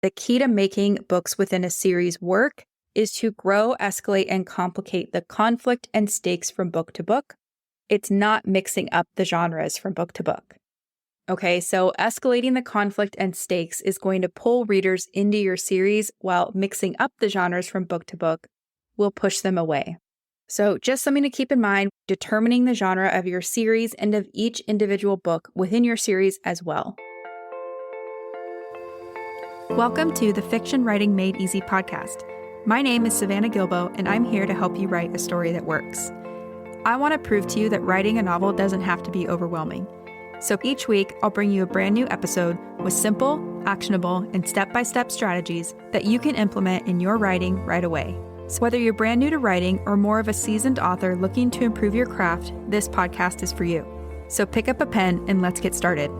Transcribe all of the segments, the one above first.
The key to making books within a series work is to grow, escalate, and complicate the conflict and stakes from book to book. It's not mixing up the genres from book to book. Okay, so escalating the conflict and stakes is going to pull readers into your series, while mixing up the genres from book to book will push them away. So just something to keep in mind, determining the genre of your series and of each individual book within your series as well. Welcome to the Fiction Writing Made Easy podcast. My name is Savannah Gilbo, and I'm here to help you write a story that works. I want to prove to you that writing a novel doesn't have to be overwhelming. So each week, I'll bring you a brand new episode with simple, actionable, and step-by-step strategies that you can implement in your writing right away. So whether you're brand new to writing or more of a seasoned author looking to improve your craft, this podcast is for you. So pick up a pen and let's get started.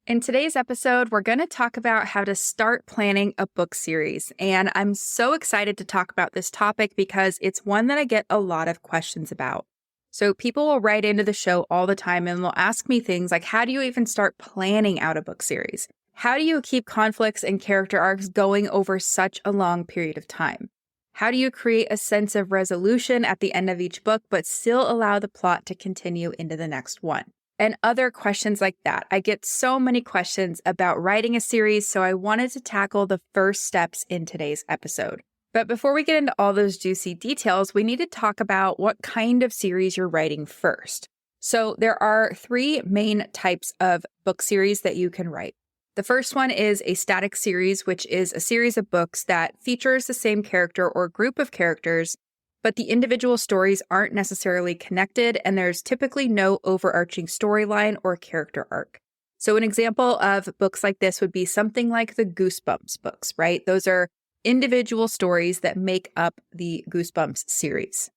In today's episode, we're going to talk about how to start planning a book series. And I'm so excited to talk about this topic because it's one that I get a lot of questions about. So people will write into the show all the time and they'll ask me things like, how do you even start planning out a book series? How do you keep conflicts and character arcs going over such a long period of time? How do you create a sense of resolution at the end of each book, but still allow the plot to continue into the next one? And other questions like that. I get so many questions about writing a series, so I wanted to tackle the first steps in today's episode. But before we get into all those juicy details, we need to talk about what kind of series you're writing first. So there are three main types of book series that you can write. The first one is a static series, which is a series of books that features the same character or group of characters, but the individual stories aren't necessarily connected, and there's typically no overarching storyline or character arc. So an example of books like this would be something like the Goosebumps books, right? Those are individual stories that make up the Goosebumps series.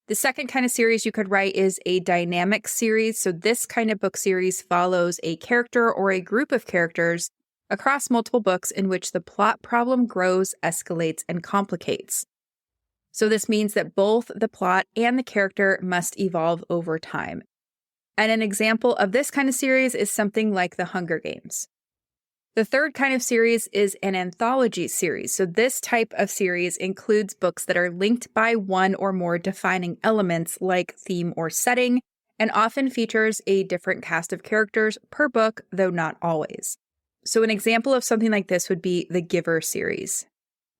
The second kind of series you could write is a dynamic series. So this kind of book series follows a character or a group of characters across multiple books in which the plot problem grows, escalates, and complicates. So this means that both the plot and the character must evolve over time. And an example of this kind of series is something like The Hunger Games. The third kind of series is an anthology series. So this type of series includes books that are linked by one or more defining elements like theme or setting, and often features a different cast of characters per book, though not always. So an example of something like this would be the Giver series.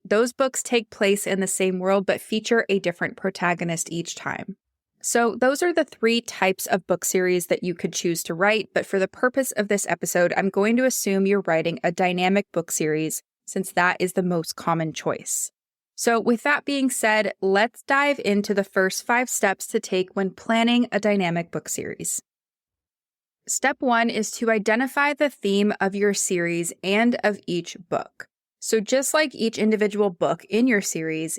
Those books take place in the same world but feature a different protagonist each time. So those are the three types of book series that you could choose to write, but for the purpose of this episode, I'm going to assume you're writing a dynamic book series since that is the most common choice. So with that being said, let's dive into the first 5 steps to take when planning a dynamic book series. Step 1 is to identify the theme of your series and of each book. So just like each individual book in your series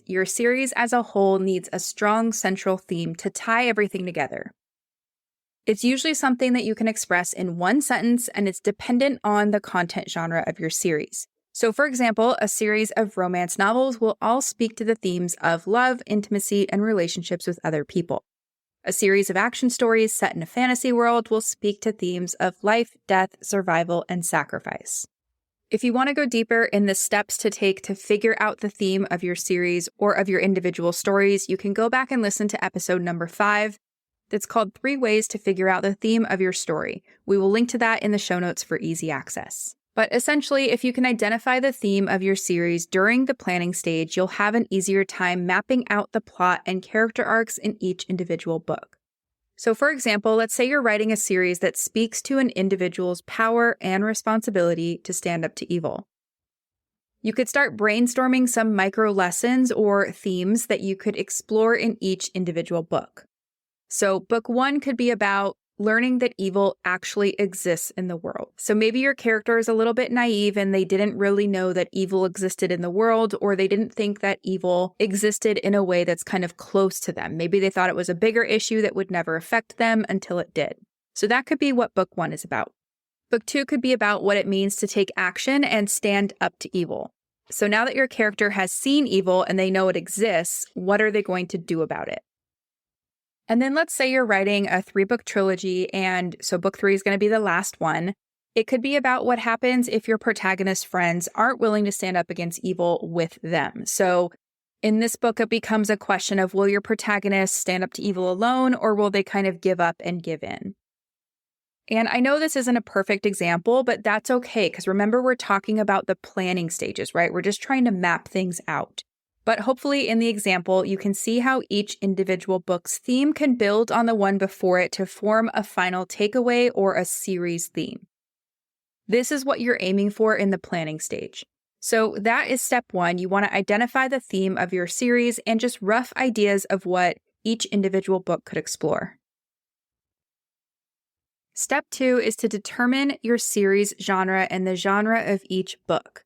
as a whole needs a strong central theme to tie everything together. It's usually something that you can express in one sentence, and it's dependent on the content genre of your series. So for example, a series of romance novels will all speak to the themes of love, intimacy, and relationships with other people. A series of action stories set in a fantasy world will speak to themes of life, death, survival, and sacrifice. If you want to go deeper in the steps to take to figure out the theme of your series or of your individual stories, you can go back and listen to episode number 5. That's called 3 Ways to Figure Out the Theme of Your Story. We will link to that in the show notes for easy access. But essentially, if you can identify the theme of your series during the planning stage, you'll have an easier time mapping out the plot and character arcs in each individual book. So for example, let's say you're writing a series that speaks to an individual's power and responsibility to stand up to evil. You could start brainstorming some micro lessons or themes that you could explore in each individual book. So book 1 could be about learning that evil actually exists in the world. So maybe your character is a little bit naive and they didn't really know that evil existed in the world, or they didn't think that evil existed in a way that's kind of close to them. Maybe they thought it was a bigger issue that would never affect them until it did. So that could be what book 1 is about. Book 2 could be about what it means to take action and stand up to evil. So now that your character has seen evil and they know it exists, what are they going to do about it? And then let's say you're writing a 3-book trilogy, and so book 3 is going to be the last one. It could be about what happens if your protagonist's friends aren't willing to stand up against evil with them. So in this book, it becomes a question of, will your protagonist stand up to evil alone, or will they kind of give up and give in? And I know this isn't a perfect example, but that's okay, because remember, we're talking about the planning stages, right? We're just trying to map things out. But hopefully in the example, you can see how each individual book's theme can build on the one before it to form a final takeaway or a series theme. This is what you're aiming for in the planning stage. So that is step one. You want to identify the theme of your series and just rough ideas of what each individual book could explore. Step two is to determine your series genre and the genre of each book.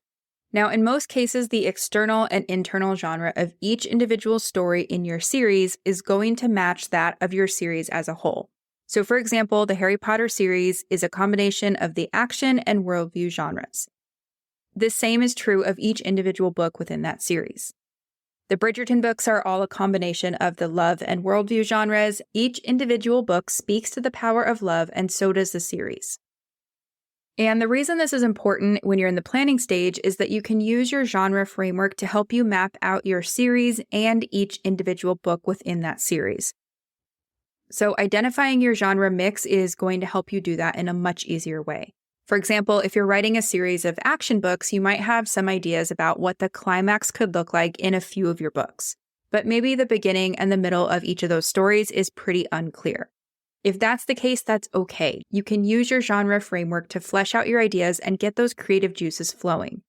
Now, in most cases, the external and internal genre of each individual story in your series is going to match that of your series as a whole. So, for example, the Harry Potter series is a combination of the action and worldview genres. The same is true of each individual book within that series. The Bridgerton books are all a combination of the love and worldview genres. Each individual book speaks to the power of love, and so does the series. And the reason this is important when you're in the planning stage is that you can use your genre framework to help you map out your series and each individual book within that series. So identifying your genre mix is going to help you do that in a much easier way. For example, if you're writing a series of action books, you might have some ideas about what the climax could look like in a few of your books. But maybe the beginning and the middle of each of those stories is pretty unclear. If that's the case, that's okay. You can use your genre framework to flesh out your ideas and get those creative juices flowing.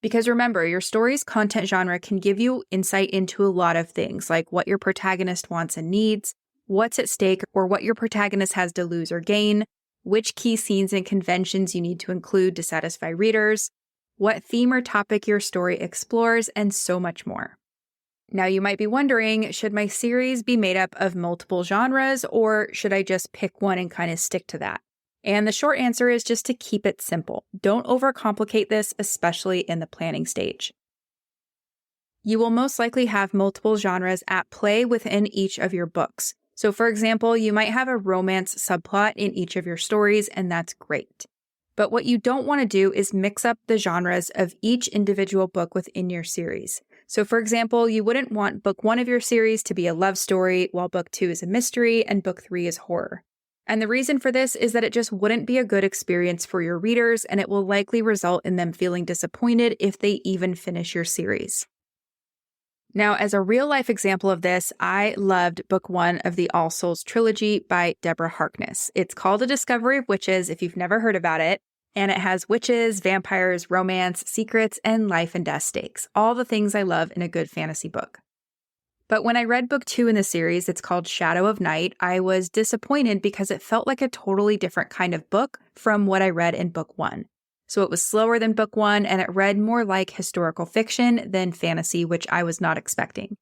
Because remember, your story's content genre can give you insight into a lot of things, like what your protagonist wants and needs, what's at stake, or what your protagonist has to lose or gain, which key scenes and conventions you need to include to satisfy readers, what theme or topic your story explores, and so much more. Now, you might be wondering, should my series be made up of multiple genres, or should I just pick one and kind of stick to that? And the short answer is just to keep it simple. Don't overcomplicate this, especially in the planning stage. You will most likely have multiple genres at play within each of your books. So for example, you might have a romance subplot in each of your stories, and that's great. But what you don't want to do is mix up the genres of each individual book within your series. So for example, you wouldn't want book 1 of your series to be a love story, while book 2 is a mystery, and book 3 is horror. And the reason for this is that it just wouldn't be a good experience for your readers, and it will likely result in them feeling disappointed if they even finish your series. Now, as a real-life example of this, I loved book 1 of the All Souls trilogy by Deborah Harkness. It's called A Discovery of Witches, if you've never heard about it, and it has witches, vampires, romance, secrets, and life and death stakes, all the things I love in a good fantasy book. But when I read book 2 in the series, it's called Shadow of Night, I was disappointed because it felt like a totally different kind of book from what I read in book 1. So it was slower than book 1, and it read more like historical fiction than fantasy, which I was not expecting.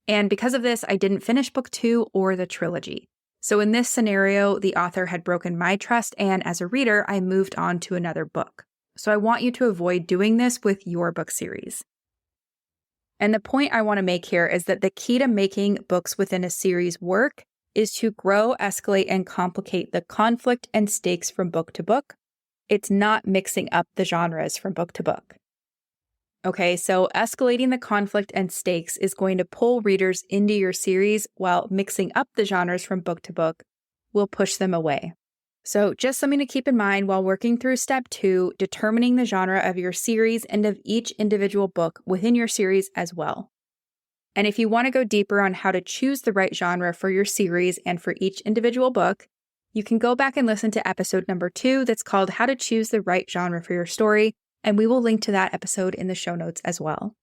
And because of this, I didn't finish book 2 or the trilogy. So in this scenario, the author had broken my trust, and as a reader, I moved on to another book. So I want you to avoid doing this with your book series. And the point I want to make here is that the key to making books within a series work is to grow, escalate, and complicate the conflict and stakes from book to book. It's not mixing up the genres from book to book. Okay, so escalating the conflict and stakes is going to pull readers into your series, while mixing up the genres from book to book will push them away. So just something to keep in mind while working through step 2, determining the genre of your series and of each individual book within your series as well. And if you want to go deeper on how to choose the right genre for your series and for each individual book, you can go back and listen to episode number 2 that's called How to Choose the Right Genre for Your Story, and we will link to that episode in the show notes as well.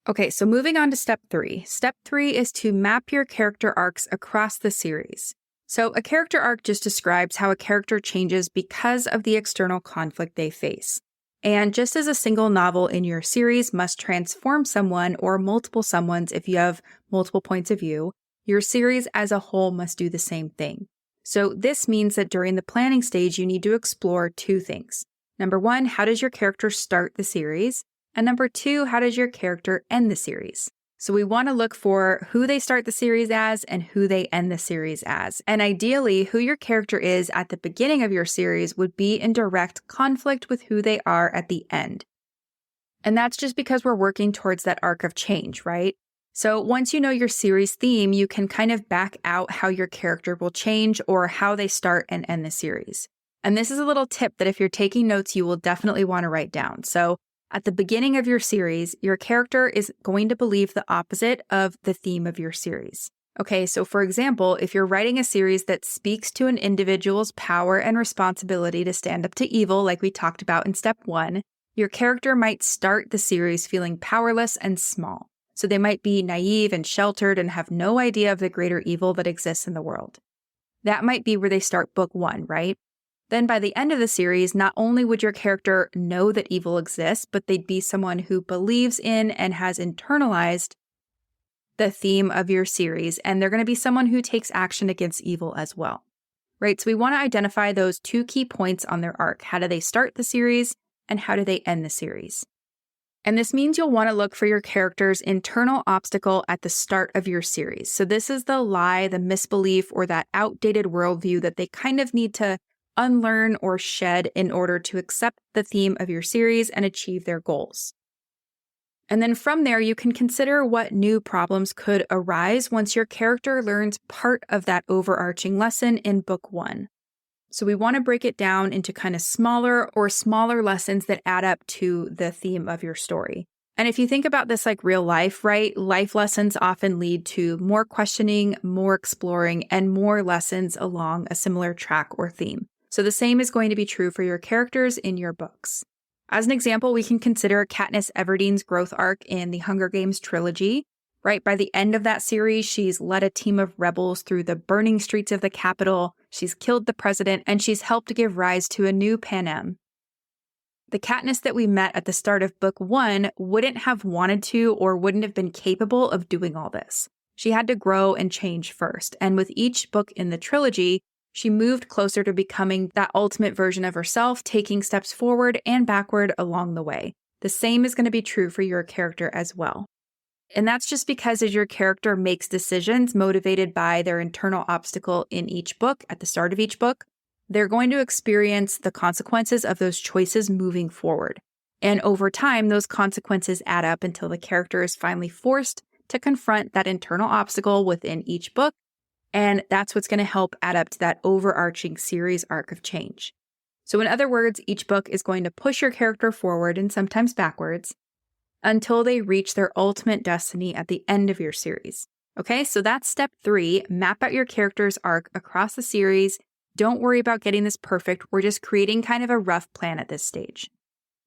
Okay, so moving on to step 3. Step 3 is to map your character arcs across the series. So a character arc just describes how a character changes because of the external conflict they face. And just as a single novel in your series must transform someone or multiple someones if you have multiple points of view, your series as a whole must do the same thing. So this means that during the planning stage, you need to explore 2 things. Number 1, how does your character start the series? And number 2, how does your character end the series? So we want to look for who they start the series as and who they end the series as. And ideally, who your character is at the beginning of your series would be in direct conflict with who they are at the end. And that's just because we're working towards that arc of change, right? So once you know your series theme, you can kind of back out how your character will change or how they start and end the series. And this is a little tip that if you're taking notes, you will definitely want to write down. So at the beginning of your series, your character is going to believe the opposite of the theme of your series. Okay, so for example, if you're writing a series that speaks to an individual's power and responsibility to stand up to evil, like we talked about in step 1, your character might start the series feeling powerless and small. So they might be naive and sheltered and have no idea of the greater evil that exists in the world. That might be where they start book 1, right? Then by the end of the series, not only would your character know that evil exists, but they'd be someone who believes in and has internalized the theme of your series, and they're going to be someone who takes action against evil as well, right? So we want to identify those 2 key points on their arc. How do they start the series, and how do they end the series? And this means you'll want to look for your character's internal obstacle at the start of your series. So this is the lie, the misbelief, or that outdated worldview that they kind of need to unlearn or shed in order to accept the theme of your series and achieve their goals. And then from there, you can consider what new problems could arise once your character learns part of that overarching lesson in book 1. So we want to break it down into kind of smaller lessons that add up to the theme of your story. And if you think about this like real life, right? Life lessons often lead to more questioning, more exploring, and more lessons along a similar track or theme. So the same is going to be true for your characters in your books. As an example, we can consider Katniss Everdeen's growth arc in the Hunger Games trilogy. Right by the end of that series, she's led a team of rebels through the burning streets of the capital, she's killed the president, and she's helped give rise to a new Panem. The Katniss that we met at the start of book 1 wouldn't have wanted to or wouldn't have been capable of doing all this. She had to grow and change first, and with each book in the trilogy, she moved closer to becoming that ultimate version of herself, taking steps forward and backward along the way. The same is going to be true for your character as well. And that's just because as your character makes decisions motivated by their internal obstacle in each book, at the start of each book, they're going to experience the consequences of those choices moving forward. And over time, those consequences add up until the character is finally forced to confront that internal obstacle within each book. And that's what's going to help add up to that overarching series arc of change. So in other words, each book is going to push your character forward and sometimes backwards until they reach their ultimate destiny at the end of your series. Okay, so that's step 3. Map out your character's arc across the series. Don't worry about getting this perfect. We're just creating kind of a rough plan at this stage.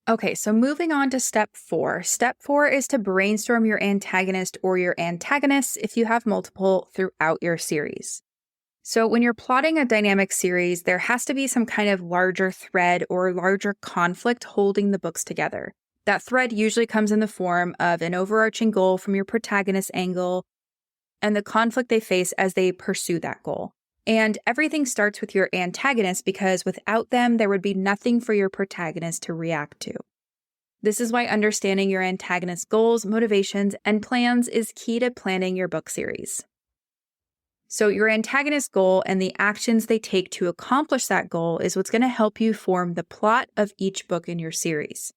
Okay, so moving on to step 4. Step 4 is to brainstorm your antagonist or your antagonists if you have multiple throughout your series. So when you're plotting a dynamic series, there has to be some kind of larger thread or larger conflict holding the books together. That thread usually comes in the form of an overarching goal from your protagonist's angle and the conflict they face as they pursue that goal. And everything starts with your antagonist because without them, there would be nothing for your protagonist to react to. This is why understanding your antagonist's goals, motivations, and plans is key to planning your book series. So your antagonist's goal and the actions they take to accomplish that goal is what's going to help you form the plot of each book in your series.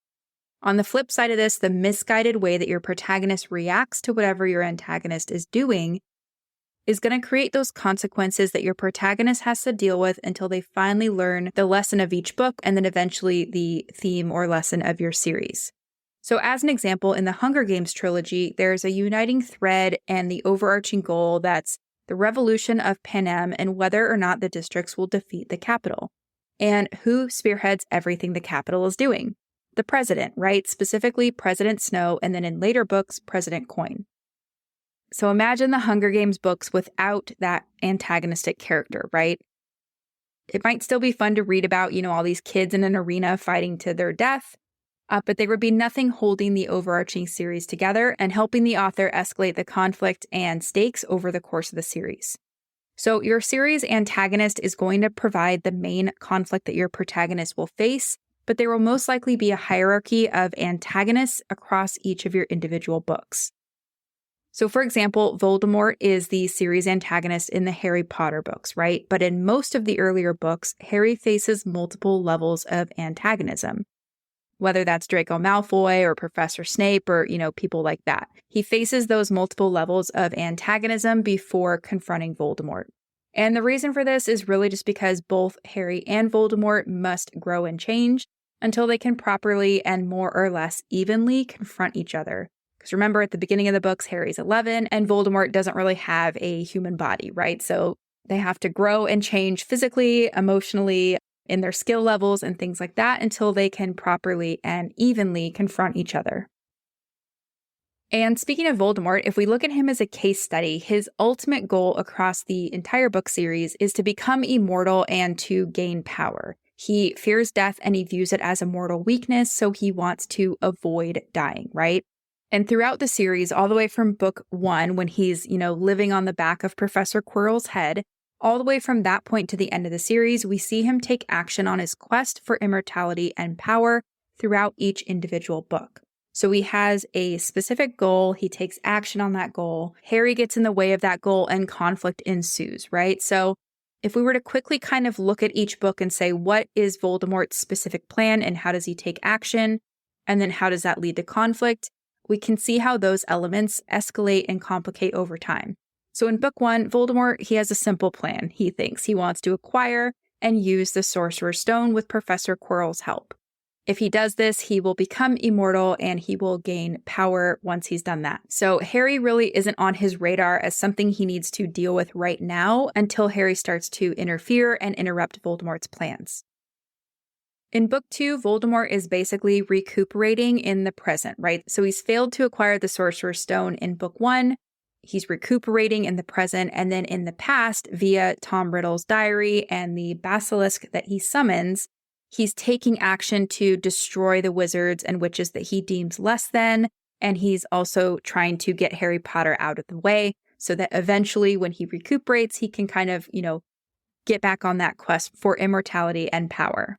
On the flip side of this, the misguided way that your protagonist reacts to whatever your antagonist is doing is going to create those consequences that your protagonist has to deal with until they finally learn the lesson of each book and then eventually the theme or lesson of your series. So as an example, in the Hunger Games trilogy, there's a uniting thread and the overarching goal that's the revolution of Panem and whether or not the districts will defeat the Capitol. And who spearheads everything the Capitol is doing? The president, right? Specifically President Snow, and then in later books, President Coin. So imagine the Hunger Games books without that antagonistic character, right? It might still be fun to read about, all these kids in an arena fighting to their death, but there would be nothing holding the overarching series together and helping the author escalate the conflict and stakes over the course of the series. So your series antagonist is going to provide the main conflict that your protagonist will face, but there will most likely be a hierarchy of antagonists across each of your individual books. So, for example, Voldemort is the series antagonist in the Harry Potter books, right? But in most of the earlier books, Harry faces multiple levels of antagonism, whether that's Draco Malfoy or Professor Snape or, people like that. He faces those multiple levels of antagonism before confronting Voldemort. And the reason for this is really just because both Harry and Voldemort must grow and change until they can properly and more or less evenly confront each other. Because remember, at the beginning of the books, Harry's 11 and Voldemort doesn't really have a human body, right? So they have to grow and change physically, emotionally, in their skill levels and things like that until they can properly and evenly confront each other. And speaking of Voldemort, if we look at him as a case study, his ultimate goal across the entire book series is to become immortal and to gain power. He fears death and he views it as a mortal weakness, so he wants to avoid dying, right? And throughout the series, all the way from book 1, when he's, living on the back of Professor Quirrell's head, all the way from that point to the end of the series, we see him take action on his quest for immortality and power throughout each individual book. So he has a specific goal, he takes action on that goal, Harry gets in the way of that goal, and conflict ensues, right? So if we were to quickly kind of look at each book and say, what is Voldemort's specific plan and how does he take action? And then how does that lead to conflict? We can see how those elements escalate and complicate over time. So in book 1, Voldemort, he has a simple plan. He thinks he wants to acquire and use the Sorcerer's Stone with Professor Quirrell's help. If he does this, he will become immortal and he will gain power once he's done that. So Harry really isn't on his radar as something he needs to deal with right now until Harry starts to interfere and interrupt Voldemort's plans. In book 2, Voldemort is basically recuperating in the present, right? So he's failed to acquire the Sorcerer's Stone in book 1. He's recuperating in the present, and then in the past, via Tom Riddle's diary and the basilisk that he summons, he's taking action to destroy the wizards and witches that he deems less than, and he's also trying to get Harry Potter out of the way so that eventually when he recuperates, he can kind of, get back on that quest for immortality and power.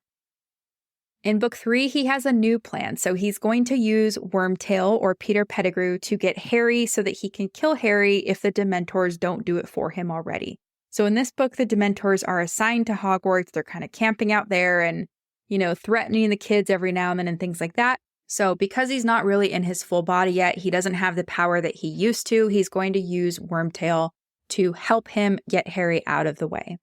In book 3, he has a new plan. So he's going to use Wormtail or Peter Pettigrew to get Harry so that he can kill Harry if the Dementors don't do it for him already. So in this book, the Dementors are assigned to Hogwarts. They're kind of camping out there and, threatening the kids every now and then and things like that. So because he's not really in his full body yet, he doesn't have the power that he used to. He's going to use Wormtail to help him get Harry out of the way.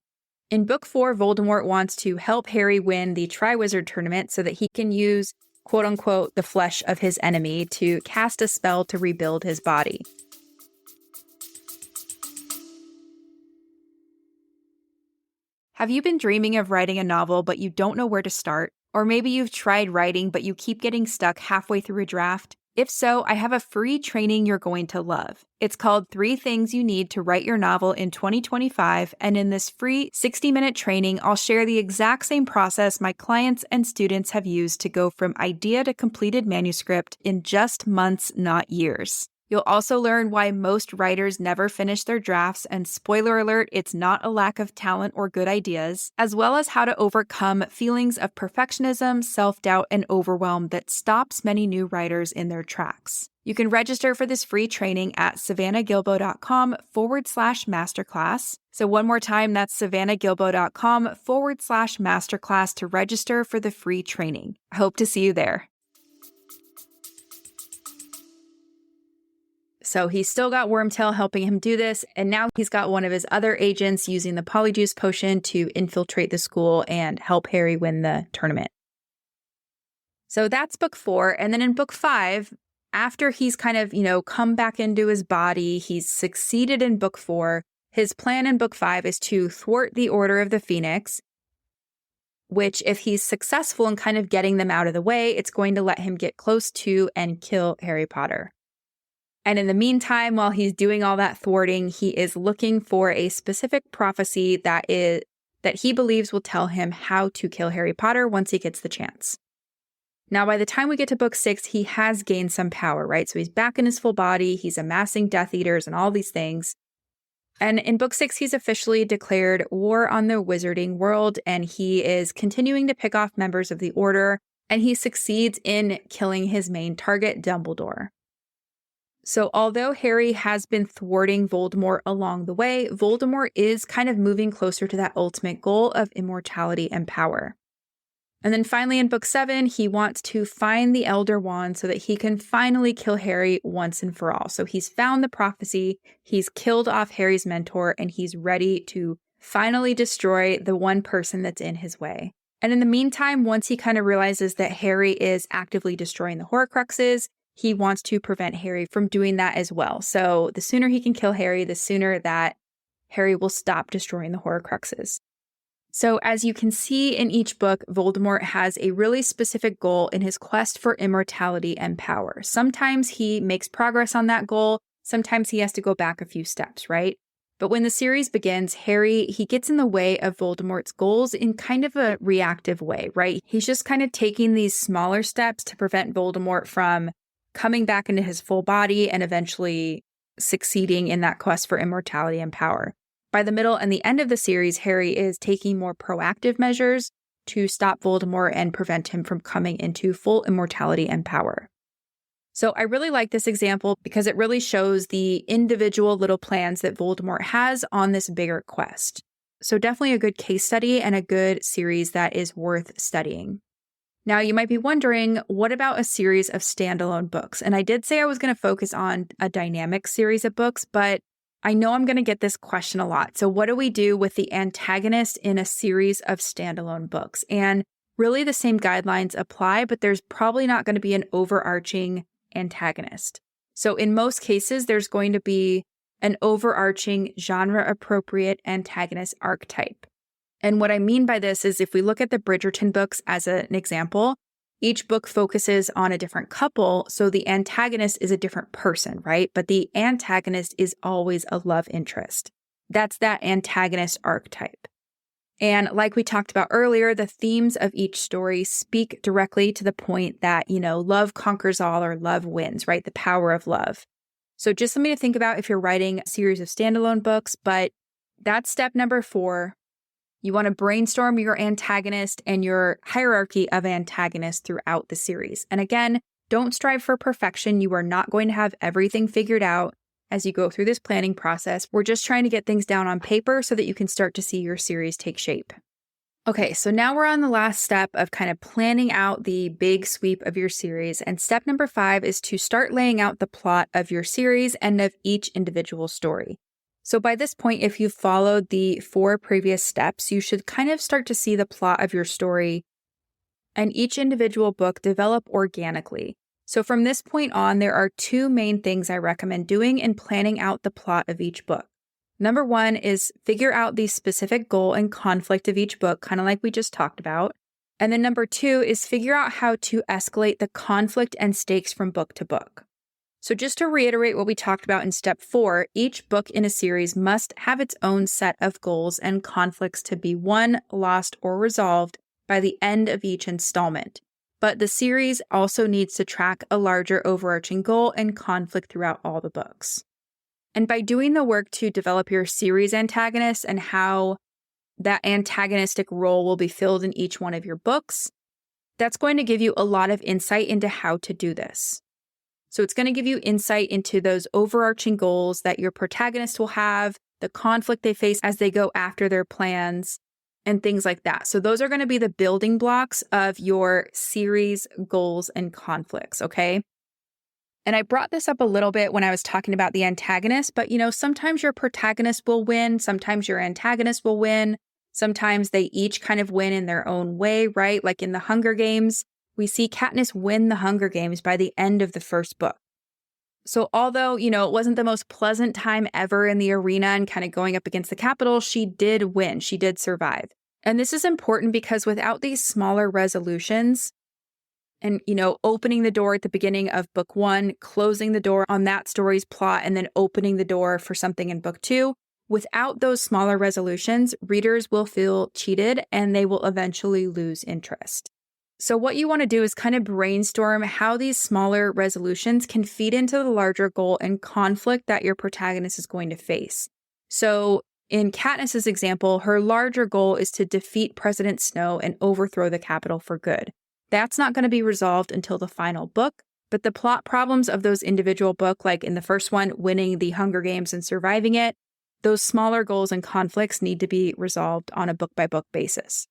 In book 4, Voldemort wants to help Harry win the Triwizard Tournament so that he can use, quote unquote, the flesh of his enemy to cast a spell to rebuild his body. Have you been dreaming of writing a novel, but you don't know where to start? Or maybe you've tried writing, but you keep getting stuck halfway through a draft? If so, I have a free training you're going to love. It's called 3 Things You Need to Write Your Novel in 2025, and in this free 60-minute training, I'll share the exact same process my clients and students have used to go from idea to completed manuscript in just months, not years. You'll also learn why most writers never finish their drafts, and spoiler alert, it's not a lack of talent or good ideas, as well as how to overcome feelings of perfectionism, self-doubt, and overwhelm that stops many new writers in their tracks. You can register for this free training at savannahgilbo.com/masterclass. So one more time, that's savannahgilbo.com/masterclass to register for the free training. I hope to see you there. So he's still got Wormtail helping him do this, and now he's got one of his other agents using the Polyjuice potion to infiltrate the school and help Harry win the tournament. So that's book 4, and then in book 5, after he's kind of, come back into his body, he's succeeded in book 4, his plan in book 5 is to thwart the Order of the Phoenix, which if he's successful in kind of getting them out of the way, it's going to let him get close to and kill Harry Potter. And in the meantime, while he's doing all that thwarting, he is looking for a specific prophecy that he believes will tell him how to kill Harry Potter once he gets the chance. Now, by the time we get to book 6, he has gained some power, right? So he's back in his full body, he's amassing Death Eaters and all these things. And in book 6, he's officially declared war on the wizarding world, and he is continuing to pick off members of the Order, and he succeeds in killing his main target, Dumbledore. So although Harry has been thwarting Voldemort along the way, Voldemort is kind of moving closer to that ultimate goal of immortality and power. And then finally in book 7, he wants to find the Elder Wand so that he can finally kill Harry once and for all. So he's found the prophecy, he's killed off Harry's mentor, and he's ready to finally destroy the one person that's in his way. And in the meantime, once he kind of realizes that Harry is actively destroying the Horcruxes, he wants to prevent Harry from doing that as well. So the sooner he can kill Harry, the sooner that Harry will stop destroying the Horcruxes. So as you can see in each book, Voldemort has a really specific goal in his quest for immortality and power. Sometimes he makes progress on that goal. Sometimes he has to go back a few steps, right? But when the series begins, Harry, he gets in the way of Voldemort's goals in kind of a reactive way, right? He's just kind of taking these smaller steps to prevent Voldemort from coming back into his full body and eventually succeeding in that quest for immortality and power. By the middle and the end of the series, Harry is taking more proactive measures to stop Voldemort and prevent him from coming into full immortality and power. So I really like this example because it really shows the individual little plans that Voldemort has on this bigger quest. So definitely a good case study and a good series that is worth studying. Now, you might be wondering, what about a series of standalone books? And I did say I was going to focus on a dynamic series of books, but I know I'm going to get this question a lot. So what do we do with the antagonist in a series of standalone books? And really the same guidelines apply, but there's probably not going to be an overarching antagonist. So in most cases, there's going to be an overarching genre-appropriate antagonist archetype. And what I mean by this is if we look at the Bridgerton books as an example, each book focuses on a different couple, so the antagonist is a different person, right? But the antagonist is always a love interest. That's that antagonist archetype. And like we talked about earlier, the themes of each story speak directly to the point that, love conquers all or love wins, right? The power of love. So just something to think about if you're writing a series of standalone books, but that's step number 4. You want to brainstorm your antagonist and your hierarchy of antagonists throughout the series. And again, don't strive for perfection. You are not going to have everything figured out as you go through this planning process. We're just trying to get things down on paper so that you can start to see your series take shape. Okay, so now we're on the last step of kind of planning out the big sweep of your series. And step number 5 is to start laying out the plot of your series and of each individual story. So by this point, if you've followed the 4 previous steps, you should kind of start to see the plot of your story and each individual book develop organically. So from this point on, there are 2 main things I recommend doing in planning out the plot of each book. Number 1 is figure out the specific goal and conflict of each book, kind of like we just talked about. And then number 2 is figure out how to escalate the conflict and stakes from book to book. So just to reiterate what we talked about in step 4, each book in a series must have its own set of goals and conflicts to be won, lost, or resolved by the end of each installment. But the series also needs to track a larger overarching goal and conflict throughout all the books. And by doing the work to develop your series antagonist and how that antagonistic role will be filled in each one of your books, that's going to give you a lot of insight into how to do this. So it's going to give you insight into those overarching goals that your protagonist will have, the conflict they face as they go after their plans, and things like that. So those are going to be the building blocks of your series goals and conflicts, okay? And I brought this up a little bit when I was talking about the antagonist, but sometimes your protagonist will win, sometimes your antagonist will win, sometimes they each kind of win in their own way, right? Like in the Hunger Games, we see Katniss win the Hunger Games by the end of the first book. So although, it wasn't the most pleasant time ever in the arena and kind of going up against the Capitol, she did win. She did survive. And this is important because without these smaller resolutions and, opening the door at the beginning of book 1, closing the door on that story's plot, and then opening the door for something in book 2, without those smaller resolutions, readers will feel cheated and they will eventually lose interest. So what you want to do is kind of brainstorm how these smaller resolutions can feed into the larger goal and conflict that your protagonist is going to face. So in Katniss's example, her larger goal is to defeat President Snow and overthrow the Capitol for good. That's not going to be resolved until the final book, But the plot problems of those individual books, like in the first one, winning the Hunger Games and surviving it, those smaller goals and conflicts need to be resolved on a book-by-book basis.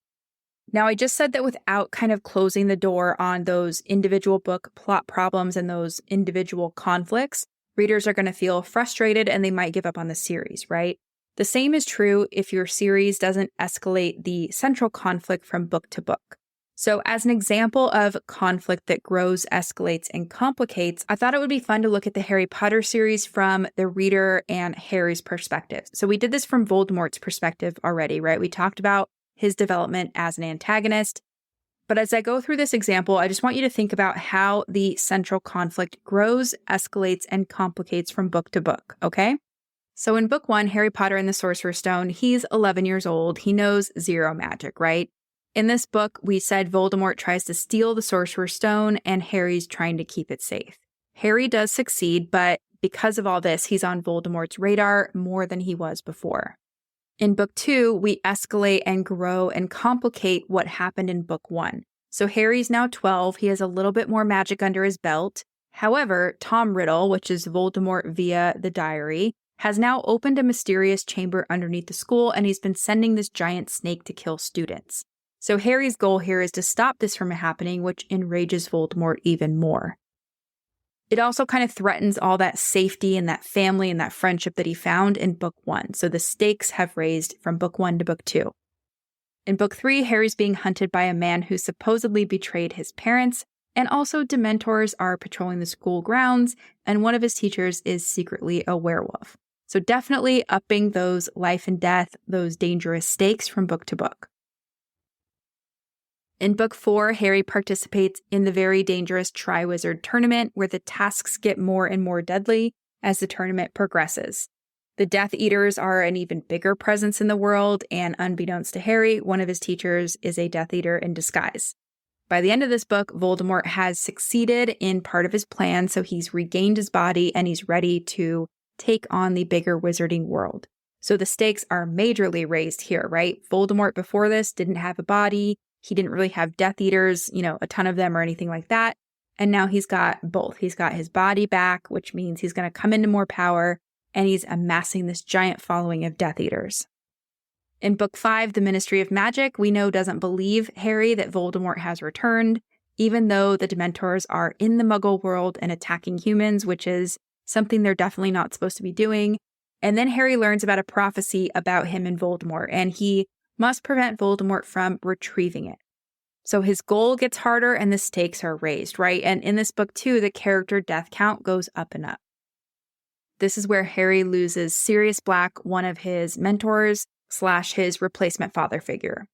Now, I just said that without kind of closing the door on those individual book plot problems and those individual conflicts, readers are going to feel frustrated and they might give up on the series, right? The same is true if your series doesn't escalate the central conflict from book to book. So as an example of conflict that grows, escalates, and complicates, I thought it would be fun to look at the Harry Potter series from the reader and Harry's perspective. So we did this from Voldemort's perspective already, right? We talked about his development as an antagonist. But as I go through this example, I just want you to think about how the central conflict grows, escalates, and complicates from book to book, okay? So in book 1, Harry Potter and the Sorcerer's Stone, he's 11 years old. He knows zero magic, right? In this book, we said Voldemort tries to steal the Sorcerer's Stone and Harry's trying to keep it safe. Harry does succeed, but because of all this, he's on Voldemort's radar more than he was before. In book 2, we escalate and grow and complicate what happened in book 1. So Harry's now 12. He has a little bit more magic under his belt. However, Tom Riddle, which is Voldemort via the diary, has now opened a mysterious chamber underneath the school, and he's been sending this giant snake to kill students. So Harry's goal here is to stop this from happening, which enrages Voldemort even more. It also kind of threatens all that safety and that family and that friendship that he found in book 1. So the stakes have raised from book 1 to book 2. In book 3, Harry's being hunted by a man who supposedly betrayed his parents, and also Dementors are patrolling the school grounds, and one of his teachers is secretly a werewolf. So definitely upping those life and death, those dangerous stakes from book to book. In book 4, Harry participates in the very dangerous Triwizard Tournament, where the tasks get more and more deadly as the tournament progresses. The Death Eaters are an even bigger presence in the world, and unbeknownst to Harry, one of his teachers is a Death Eater in disguise. By the end of this book, Voldemort has succeeded in part of his plan, so he's regained his body and he's ready to take on the bigger wizarding world. So the stakes are majorly raised here, right? Voldemort before this didn't have a body. He didn't really have Death Eaters, a ton of them or anything like that. And now he's got both. He's got his body back, which means he's going to come into more power, and he's amassing this giant following of Death Eaters. In book 5, the Ministry of Magic, we know doesn't believe Harry that Voldemort has returned, even though the Dementors are in the Muggle world and attacking humans, which is something they're definitely not supposed to be doing. And then Harry learns about a prophecy about him and Voldemort, and he must prevent Voldemort from retrieving it. So his goal gets harder and the stakes are raised, right? And in this book too, the character death count goes up and up. This is where Harry loses Sirius Black, one of his mentors / his replacement father figure.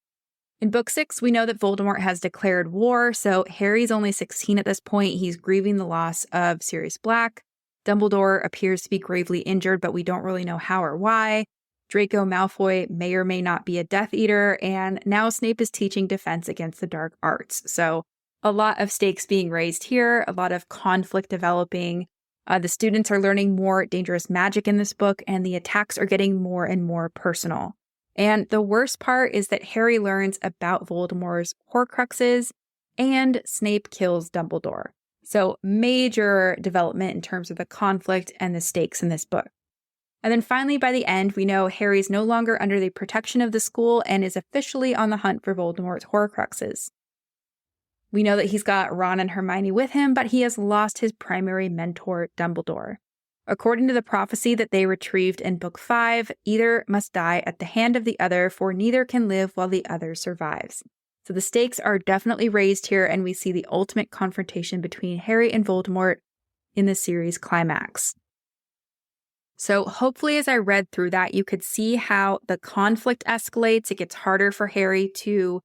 In book 6, we know that Voldemort has declared war, so Harry's only 16 at this point. He's grieving the loss of Sirius Black. Dumbledore appears to be gravely injured, but we don't really know how or why. Draco Malfoy may or may not be a Death Eater, and now Snape is teaching defense against the dark arts. So a lot of stakes being raised here, a lot of conflict developing. The students are learning more dangerous magic in this book, and the attacks are getting more and more personal. And the worst part is that Harry learns about Voldemort's Horcruxes, and Snape kills Dumbledore. So major development in terms of the conflict and the stakes in this book. And then finally, by the end, we know Harry's no longer under the protection of the school and is officially on the hunt for Voldemort's Horcruxes. We know that he's got Ron and Hermione with him, but he has lost his primary mentor, Dumbledore. According to the prophecy that they retrieved in Book 5, either must die at the hand of the other, for neither can live while the other survives. So the stakes are definitely raised here, and we see the ultimate confrontation between Harry and Voldemort in the series climax. So hopefully as I read through that, you could see how the conflict escalates. It gets harder for Harry to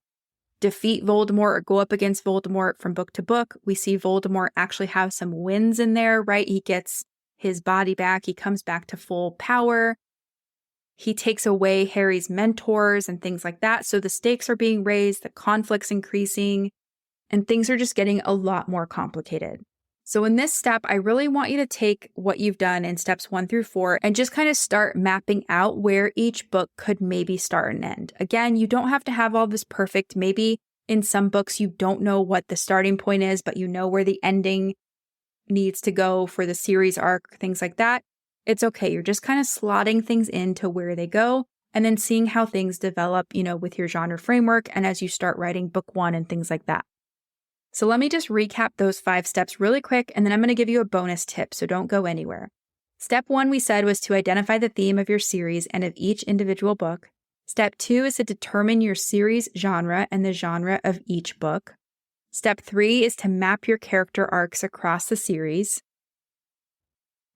defeat Voldemort or go up against Voldemort from book to book. We see Voldemort actually have some wins in there, right? He gets his body back. He comes back to full power. He takes away Harry's mentors and things like that. So the stakes are being raised, the conflict's increasing, and things are just getting a lot more complicated. So in this step, I really want you to take what you've done in steps 1 through 4 and just kind of start mapping out where each book could maybe start and end. Again, you don't have to have all this perfect. Maybe in some books, you don't know what the starting point is, but you know where the ending needs to go for the series arc, things like that, it's okay. You're just kind of slotting things into where they go and then seeing how things develop, with your genre framework and as you start writing book 1 and things like that. So let me just recap those 5 steps really quick, and then I'm going to give you a bonus tip, so don't go anywhere. Step 1, we said, was to identify the theme of your series and of each individual book. Step 2 is to determine your series genre and the genre of each book. Step 3 is to map your character arcs across the series.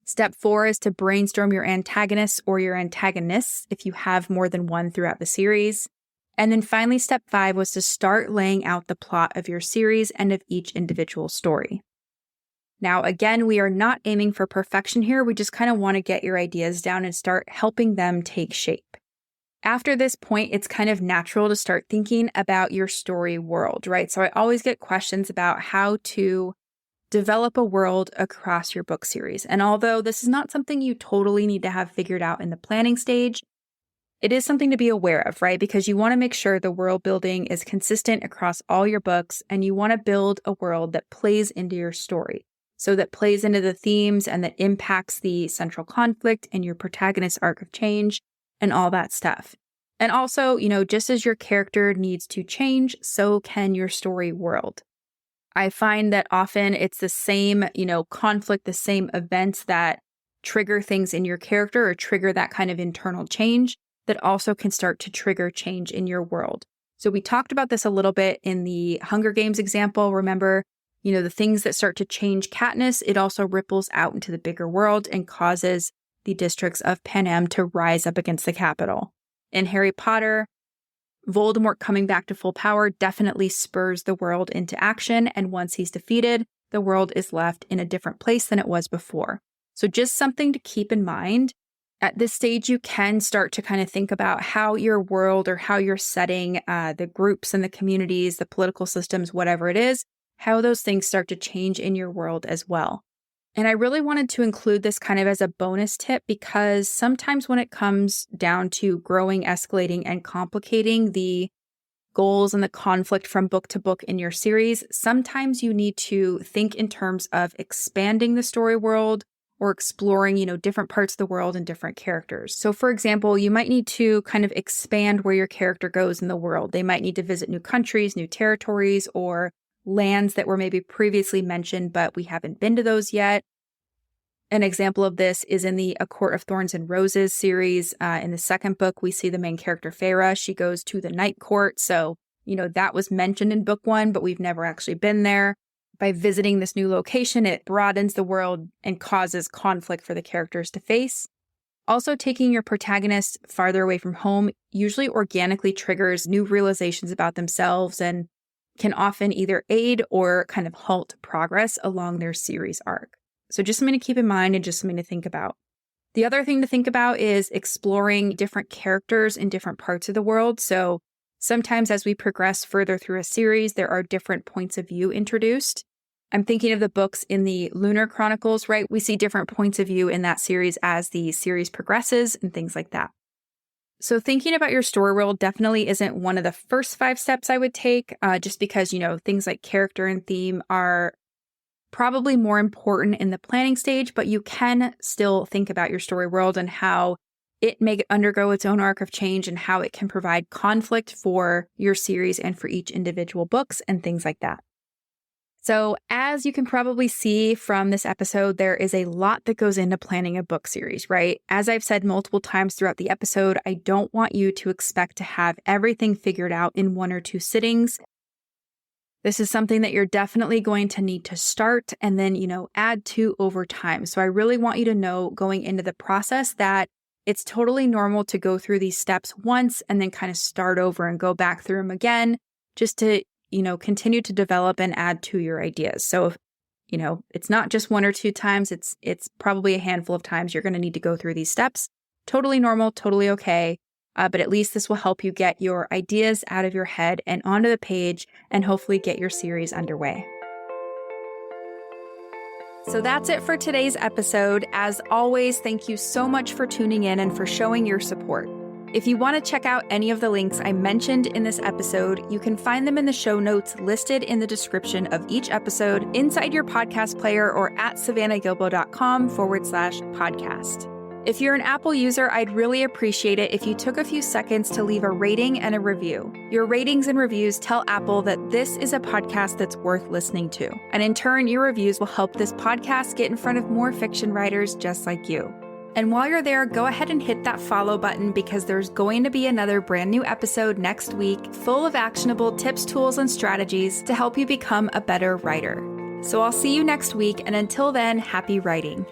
Step 4 is to brainstorm your antagonists or your antagonists if you have more than one throughout the series. And then finally, step 5 was to start laying out the plot of your series and of each individual story. Now, again, we are not aiming for perfection here. We just kind of want to get your ideas down and start helping them take shape. After this point, it's kind of natural to start thinking about your story world, right? So I always get questions about how to develop a world across your book series. And although this is not something you totally need to have figured out in the planning stage, it is something to be aware of, right? Because you want to make sure the world building is consistent across all your books, and you want to build a world that plays into your story. So that plays into the themes and that impacts the central conflict and your protagonist's arc of change and all that stuff. And also, just as your character needs to change, so can your story world. I find that often it's the same, conflict, the same events that trigger things in your character or trigger that kind of internal change that also can start to trigger change in your world. So we talked about this a little bit in the Hunger Games example. Remember, the things that start to change Katniss, it also ripples out into the bigger world and causes the districts of Panem to rise up against the Capitol. In Harry Potter, Voldemort coming back to full power definitely spurs the world into action, and once he's defeated, the world is left in a different place than it was before. So just something to keep in mind. At this stage, you can start to kind of think about how your world or how you're setting the groups and the communities, the political systems, whatever it is, how those things start to change in your world as well. And I really wanted to include this kind of as a bonus tip because sometimes when it comes down to growing, escalating, and complicating the goals and the conflict from book to book in your series, sometimes you need to think in terms of expanding the story world or exploring, different parts of the world and different characters. So for example, you might need to kind of expand where your character goes in the world. They might need to visit new countries, new territories, or lands that were maybe previously mentioned, but we haven't been to those yet. An example of this is in the A Court of Thorns and Roses series. In the second book, we see the main character, Feyre. She goes to the Night Court. So, that was mentioned in book 1, but we've never actually been there. By visiting this new location, it broadens the world and causes conflict for the characters to face. Also, taking your protagonist farther away from home usually organically triggers new realizations about themselves and can often either aid or kind of halt progress along their series arc. So just something to keep in mind and just something to think about. The other thing to think about is exploring different characters in different parts of the world. So sometimes as we progress further through a series, there are different points of view introduced. I'm thinking of the books in the Lunar Chronicles, right? We see different points of view in that series as the series progresses and things like that. So thinking about your story world definitely isn't one of the first 5 steps I would take, just because, things like character and theme are probably more important in the planning stage, but you can still think about your story world and how it may undergo its own arc of change and how it can provide conflict for your series and for each individual books and things like that. So as you can probably see from this episode, there is a lot that goes into planning a book series, right? As I've said multiple times throughout the episode, I don't want you to expect to have everything figured out in 1 or 2 sittings. This is something that you're definitely going to need to start and then, add to over time. So I really want you to know going into the process that it's totally normal to go through these steps once and then kind of start over and go back through them again, just to continue to develop and add to your ideas. So, it's not just 1 or 2 times, it's probably a handful of times you're going to need to go through these steps. Totally normal, totally okay. But at least this will help you get your ideas out of your head and onto the page and hopefully get your series underway. So that's it for today's episode. As always, thank you so much for tuning in and for showing your support. If you want to check out any of the links I mentioned in this episode, you can find them in the show notes listed in the description of each episode, inside your podcast player, or at savannahgilbo.com/podcast. If you're an Apple user, I'd really appreciate it if you took a few seconds to leave a rating and a review. Your ratings and reviews tell Apple that this is a podcast that's worth listening to. And in turn, your reviews will help this podcast get in front of more fiction writers just like you. And while you're there, go ahead and hit that follow button because there's going to be another brand new episode next week full of actionable tips, tools, and strategies to help you become a better writer. So I'll see you next week, and until then, happy writing.